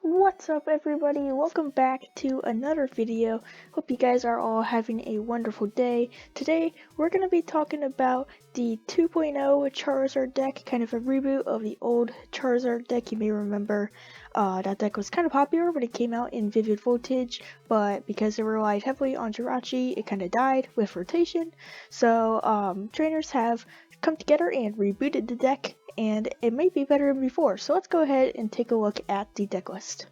What's up everybody, welcome back to another video. Hope you guys are all having a wonderful day. Today we're going to be talking about the 2.0 Charizard deck, kind of a reboot of the old Charizard deck. You may remember that deck was kind of popular when it came out in Vivid Voltage, but because it relied heavily on Jirachi, it kind of died with rotation. So trainers have come together and rebooted the deck, and it might be better than before. So let's go ahead and take a look at the deck list.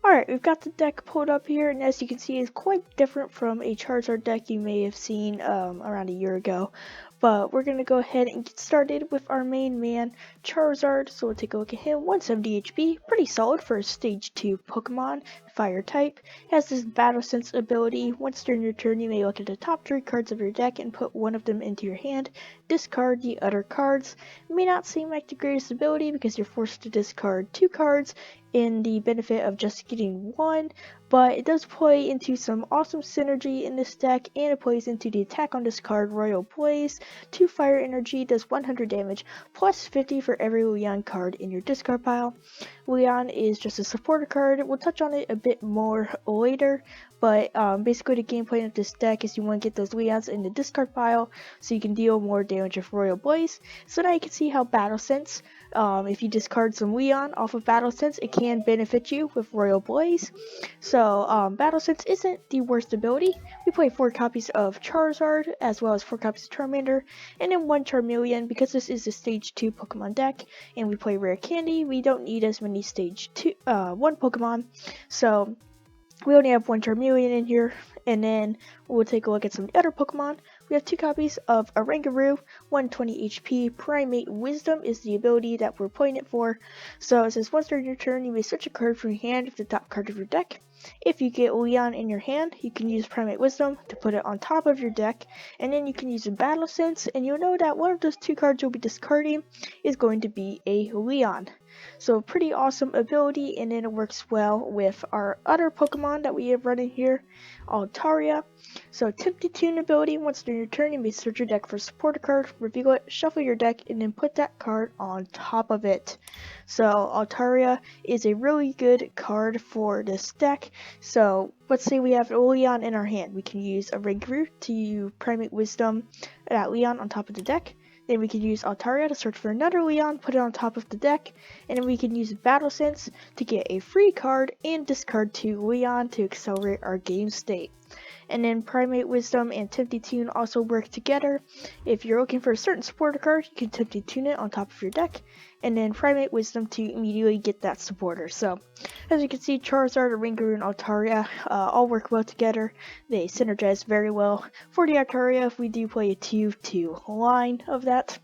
Alright, we've got the deck pulled up here, and as you can see, it's quite different from a Charizard deck you may have seen around a year ago. But we're going to go ahead and get started with our main man, Charizard. So we'll take a look at him. 170 HP, pretty solid for a Stage 2 Pokemon, Fire type. Has this Battle Sense ability. Once during your turn, you may look at the top 3 cards of your deck and put one of them into your hand. Discard the other cards. It may not seem like the greatest ability because you're forced to discard 2 cards in the benefit of just getting 1, but it does play into some awesome synergy in this deck, and it plays into the attack on this card, Royal Blaze. 2 fire energy, does 100 damage, plus 50 for every Leon card in your discard pile. Leon is just a supporter card. We'll touch on it a bit more later, but basically the gameplay of this deck is you want to get those Leons in the discard pile so you can deal more damage with Royal Blaze. So now you can see how Battle Sense, if you discard some Leon off of Battle Sense, it can benefit you with Royal Blaze. So Battle Sense isn't the worst ability. We play 4 copies of Charizard as well as 4 copies of Charmander, and then 1 Charmeleon. Because this is a Stage 2 Pokemon deck and we play Rare Candy, we don't need as many Stage 1 Pokemon. So we only have 1 Charmeleon in here, and then we'll take a look at some other Pokemon. We have 2 copies of Oranguru, 120 HP. Primate Wisdom is the ability that we're playing it for. So it says once during your turn, you may switch a card from your hand to the top card of your deck. If you get Leon in your hand, you can use Primate Wisdom to put it on top of your deck, and then you can use a Battle Sense, and you'll know that one of those 2 cards you'll be discarding is going to be a Leon. So pretty awesome ability, and then it works well with our other Pokemon that we have running here, Altaria. So Tempted Tune ability, once during your turn you may search your deck for a supporter card, reveal it, shuffle your deck, and then put that card on top of it. So Altaria is a really good card for this deck. So let's say we have a Leon in our hand. We can use a Oranguru to Primate Wisdom that Leon on top of the deck. Then we can use Altaria to search for another Leon, put it on top of the deck, and then we can use Battle Sense to get a free card and discard 2 Leon to accelerate our game state. And then Primate Wisdom and Tempted Tune also work together. If you're looking for a certain supporter card, you can Tempted Tune it on top of your deck, and then Primate Wisdom to immediately get that supporter. So, as you can see, Charizard, Oranguru, and Altaria all work well together. They synergize very well. For the Altaria, we do play a 2-2 line of that.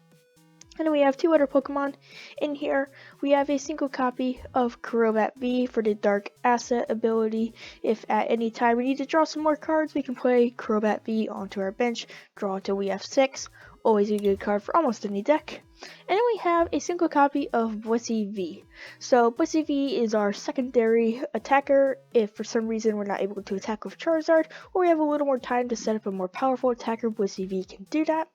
And then we have 2 other Pokemon in here. We have a single copy of Crobat V for the Dark Asset ability. If at any time we need to draw some more cards, we can play Crobat V onto our bench, draw until we have 6. Always a good card for almost any deck. And then we have a single copy of Blissey V. So Blissey V is our secondary attacker if for some reason we're not able to attack with Charizard, or we have a little more time to set up a more powerful attacker. Blissey V can do that.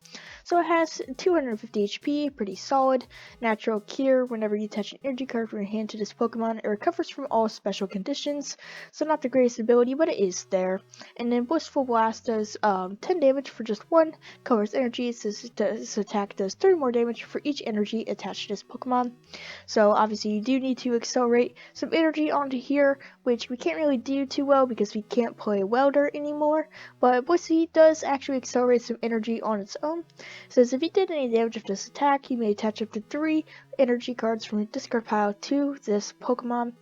So it has 250 HP, pretty solid. Natural Cure, whenever you attach an energy card from your hand to this Pokemon, it recovers from all special conditions. So not the greatest ability, but it is there. And then Blissful Blast does 10 damage for just 1, covers energy, so this attack does 3 more damage for each energy attached to this Pokemon. So obviously you do need to accelerate some energy onto here, which we can't really do too well because we can't play Welder anymore, but Blissey does actually accelerate some energy on its own. It says if you did any damage with this attack, you may attach up to 3 energy cards from your discard pile to this Pokemon.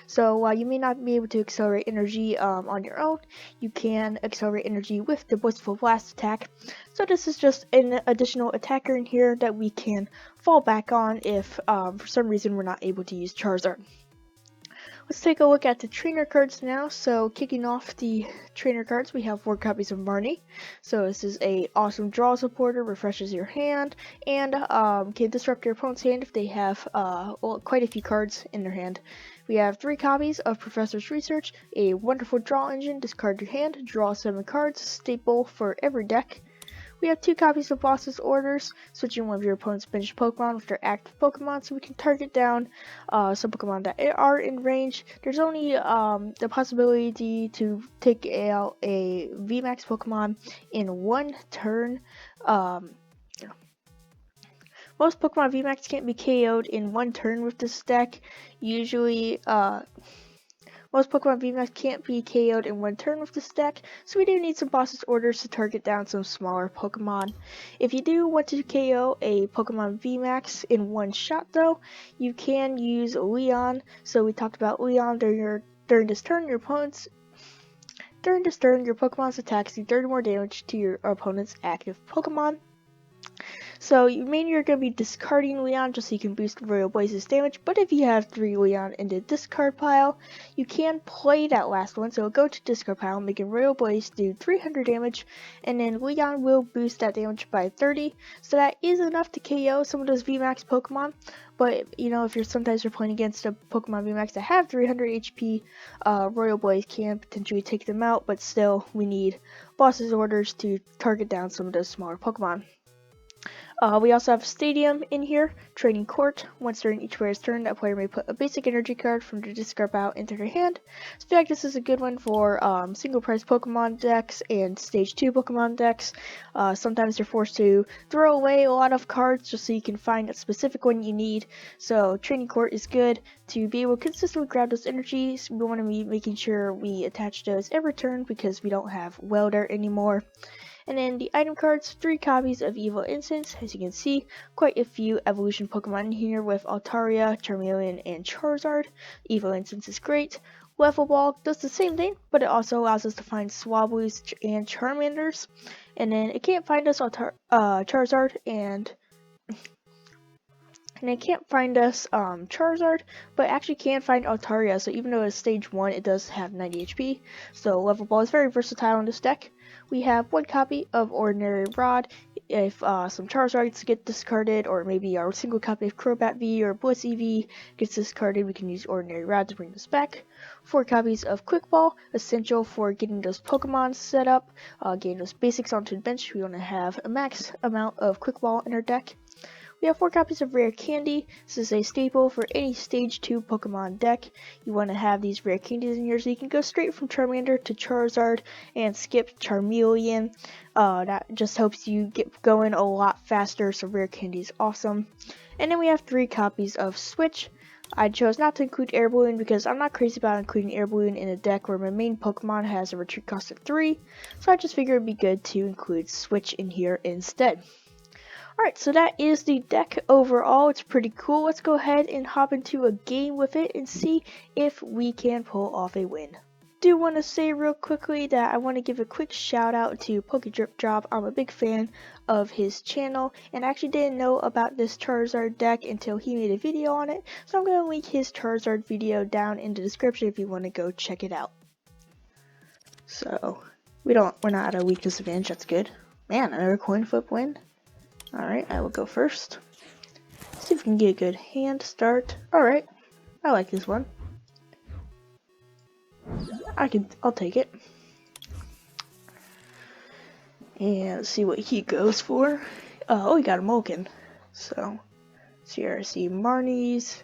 So while you may not be able to accelerate energy on your own, you can accelerate energy with the Blissful Blast attack. So this is just an additional attacker in here that we can fall back on if for some reason we're not able to use Charizard. Let's take a look at the trainer cards now. So kicking off the trainer cards, we have 4 copies of Marnie. So this is a awesome draw supporter, refreshes your hand, and can disrupt your opponent's hand if they have quite a few cards in their hand. We have 3 copies of Professor's Research, a wonderful draw engine, discard your hand, draw 7 cards, staple for every deck. We have 2 copies of Boss's Orders, switching one of your opponent's benched Pokemon with their active Pokemon so we can target down some Pokemon that are in range. There's only the possibility to take out a VMAX Pokemon in 1 turn. Most Pokemon VMAX can't be KO'd in 1 turn with this deck. Usually, most Pokemon VMAX can't be KO'd in 1 turn with this deck, so we do need some Boss's Orders to target down some smaller Pokemon. If you do want to KO a Pokemon VMAX in 1 shot though, you can use Leon. So we talked about Leon during this turn, your Pokemon's attacks do 30 more damage to your opponent's active Pokemon. So mainly you're going to be discarding Leon just so you can boost Royal Blaze's damage, but if you have 3 Leon in the discard pile, you can play that last one, so go to discard pile, making Royal Blaze do 300 damage, and then Leon will boost that damage by 30, so that is enough to KO some of those VMAX Pokemon. But, you know, if you're playing against a Pokemon VMAX that have 300 HP, Royal Blaze can potentially take them out, but still, we need Boss's Orders to target down some of those smaller Pokemon. We also have Stadium in here, Training Court. Once during each player's turn, that player may put a basic energy card from their discard pile into their hand. So I feel like this is a good one for single price Pokemon decks and Stage 2 Pokemon decks. Sometimes you're forced to throw away a lot of cards just so you can find a specific one you need. So Training Court is good to be able to consistently grab those energies. We want to be making sure we attach those every turn because we don't have Welder anymore. And then the item cards, 3 copies of Evil Instance. As you can see, quite a few evolution Pokemon in here with Altaria, Charmeleon, and Charizard. Evil Instance is great. Level Ball does the same thing, but it also allows us to find Swablu's and Charmanders. And then it can't find us Charizard and it can't find us Charizard, but actually can find Altaria, so even though it's stage 1, it does have 90 HP, so Level Ball is very versatile in this deck. We have 1 copy of Ordinary Rod. If some Charizards get discarded, or maybe our single copy of Crobat V or Bliss EV gets discarded, we can use Ordinary Rod to bring this back. 4 copies of Quick Ball, essential for getting those Pokemon set up, getting those basics onto the bench. We want to have a max amount of Quick Ball in our deck. We have 4 copies of Rare Candy. This is a staple for any Stage 2 Pokemon deck. You want to have these Rare Candies in here so you can go straight from Charmander to Charizard and skip Charmeleon. That just helps you get going a lot faster, so Rare Candy is awesome. And then we have 3 copies of Switch. I chose not to include Air Balloon because I'm not crazy about including Air Balloon in a deck where my main Pokemon has a retreat cost of 3. So I just figured it'd be good to include Switch in here instead. Alright, so that is the deck overall. It's pretty cool. Let's go ahead and hop into a game with it and see if we can pull off a win. Do want to say real quickly that I want to give a quick shout out to PokeDrip. I'm a big fan of his channel, and I actually didn't know about this Charizard deck until he made a video on it, so I'm going to link his Charizard video down in the description if you want to go check it out. So, we're not at a weak disadvantage, that's good. Man, another coin flip win. Alright, I will go first. See if we can get a good hand start. Alright, I like this one. I'll take it. And let's see what he goes for. Oh, he got a Mulligan. So, here I see Marnie's,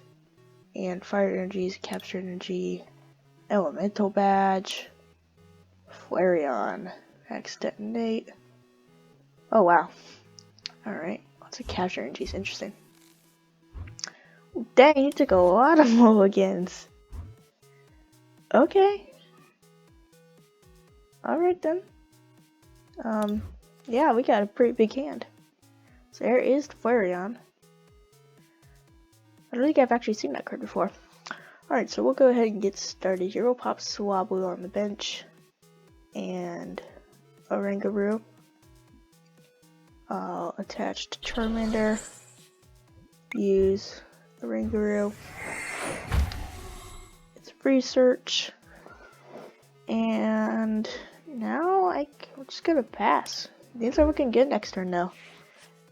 and Fire Energies, Capture Energy, Elemental Badge, Flareon, Max Detonate. Oh wow. Alright, lots of Capture Energies, interesting. Dang, he took a lot of mulligans. Okay. Alright then. Yeah, we got a pretty big hand. So there is the Flareon. I don't think I've actually seen that card before. Alright, so we'll go ahead and get started here. We'll pop Swablu on the bench. And Oranguru. I'll attach to Charmander. Use Oranguru. It's research. And now I'm just gonna pass. These are looking good next turn though.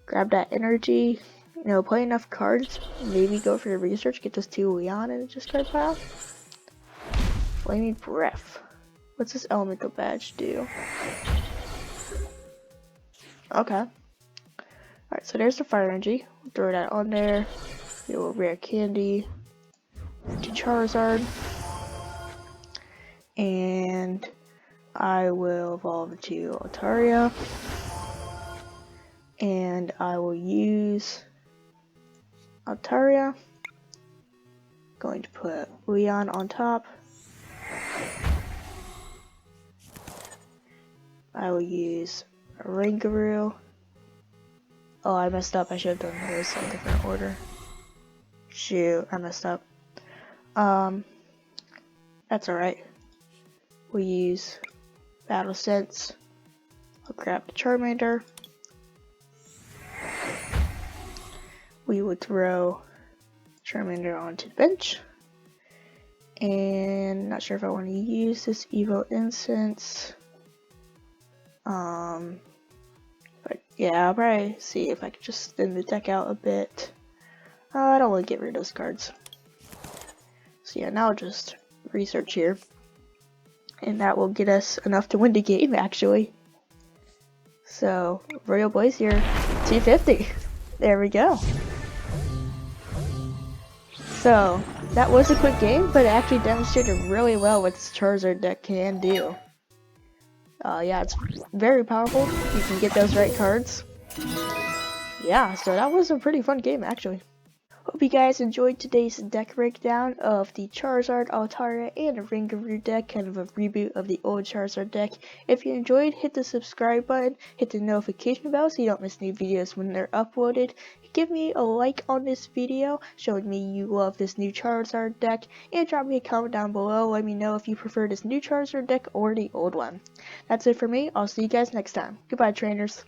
Grab that energy, you know, play enough cards, maybe go for the research, get those 2 Leon in the discard pile. Flaming Breath. What's this elemental badge do? Okay. Alright, so there's the fire energy. Throw that on there. We will rare candy to Charizard. And I will evolve to Altaria. And I will use Altaria. Going to put Leon on top. I will use Ringaroo. Oh, I messed up. I should have done those in a different order. Shoot, I messed up. That's alright. We use Battle Sense. I'll grab the Charmander. We would throw Charmander onto the bench. And not sure if I want to use this Evo Incense. But yeah, I'll probably see if I can just thin the deck out a bit. I don't want to get rid of those cards. So yeah, now I'll just research here. And that will get us enough to win the game, actually. So, Royal Boys here, 250. There we go. So, that was a quick game, but it actually demonstrated really well what this Charizard deck can do. Yeah, it's very powerful. You can get those right cards. Yeah, so that was a pretty fun game, actually. Hope you guys enjoyed today's deck breakdown of the Charizard, Altaria, and Ringaroo deck, kind of a reboot of the old Charizard deck. If you enjoyed, hit the subscribe button, hit the notification bell so you don't miss new videos when they're uploaded. Give me a like on this video, showing me you love this new Charizard deck, and drop me a comment down below, let me know if you prefer this new Charizard deck or the old one. That's it for me, I'll see you guys next time. Goodbye, trainers.